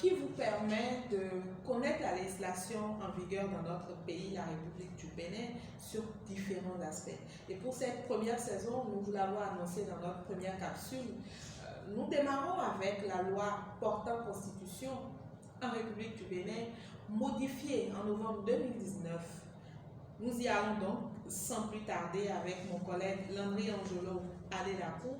qui vous permet de connaître la législation en vigueur dans notre pays, la République du Bénin, sur différents aspects. Et pour cette première saison, nous vous l'avons annoncé dans notre première capsule, nous démarrons avec la loi portant constitution en République du Bénin, modifiée en novembre 2019. Nous y allons donc sans plus tarder avec mon collègue Landry Angelo Adelapo.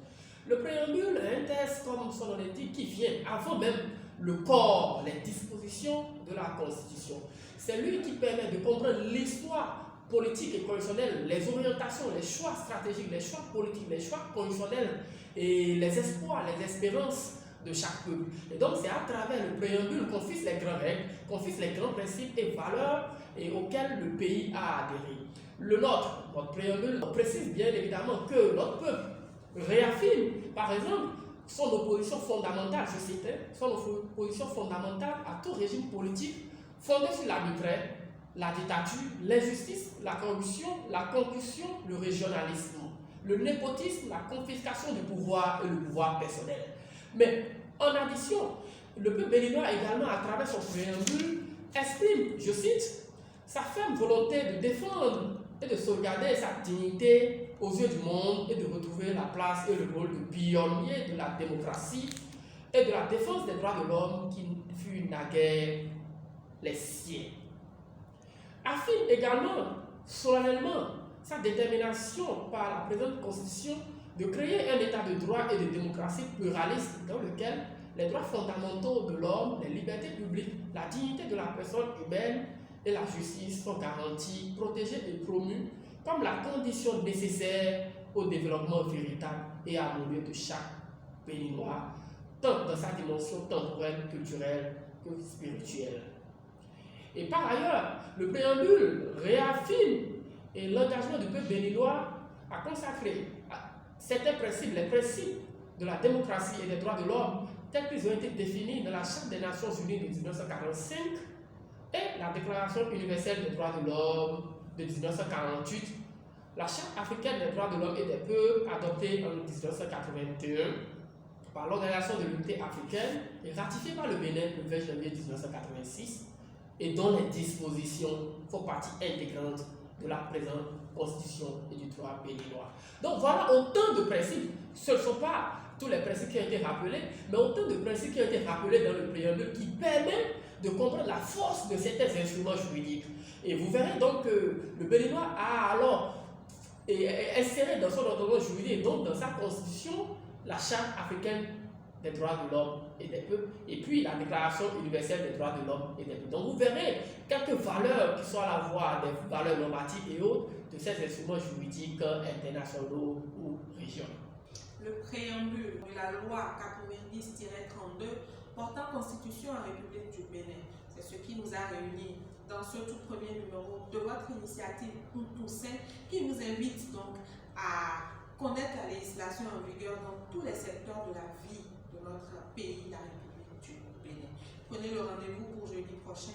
Le préambule est un texte, comme son nom l'indique, qui vient avant même le corps, les dispositions de la Constitution. C'est lui qui permet de comprendre l'histoire politique et constitutionnelle, les orientations, les choix stratégiques, les choix politiques, les choix constitutionnels et les espoirs, les espérances de chaque peuple. Et donc c'est à travers le préambule qu'on fixe les grandes règles, qu'on fixe les grands principes et valeurs auxquels le pays a adhéré. Notre préambule précise bien évidemment que notre peuple réaffirme, par exemple, son opposition fondamentale, je cite, son opposition fondamentale à tout régime politique fondé sur l'arbitraire, la dictature, l'injustice, la corruption, la concussion, le régionalisme, le népotisme, la confiscation du pouvoir et le pouvoir personnel. Mais en addition, le peuple béninois également, à travers son préambule, exprime, je cite, sa ferme volonté de défendre et de sauvegarder sa dignité aux yeux du monde et de retrouver la place et le rôle de pionnier de la démocratie et de la défense des droits de l'homme qui fut naguère les siens. Affirme également solennellement sa détermination par la présente Constitution de créer un état de droit et de démocratie pluraliste dans lequel les droits fondamentaux de l'homme, les libertés publiques, la dignité de la personne humaine et la justice sont garantis, protégés et promus comme la condition nécessaire au développement véritable et harmonieux de chaque Béninois, tant dans sa dimension temporelle, culturelle que spirituelle. Et par ailleurs, le préambule réaffirme l'engagement du peuple béninois à consacrer certains principes, les principes de la démocratie et des droits de l'homme, tels qu'ils ont été définis dans la Charte des Nations Unies de 1945 et la Déclaration universelle des droits de l'homme de 1948, la Charte africaine des droits de l'homme et des peuples adoptée en 1981 par l'Organisation de l'Unité africaine et ratifiée par le Bénin le 20 janvier 1986 et dont les dispositions font partie intégrante de la présente Constitution et du droit béninois. Donc voilà autant de principes. Ce ne sont pas tous les principes qui ont été rappelés, mais autant de principes qui ont été rappelés dans le préambule qui permettent de comprendre la force de certains instruments juridiques. Et vous verrez donc que le Béninois a alors inséré dans son ordonnement juridique et donc dans sa constitution la Charte africaine des droits de l'homme et des peuples, et puis la Déclaration universelle des droits de l'homme et des peuples. Donc vous verrez quelques valeurs qui sont à la fois des valeurs normatives et autres de ces instruments juridiques internationaux ou régionaux. Le préambule de la loi 90-32 portant constitution en République du Bénin, c'est ce qui nous a réunis dans ce tout premier numéro de votre initiative Pour Toussaint, qui nous invite donc à connaître la législation en vigueur dans tous les secteurs de la vie de notre pays, la République du Bénin. Prenez le rendez-vous pour jeudi prochain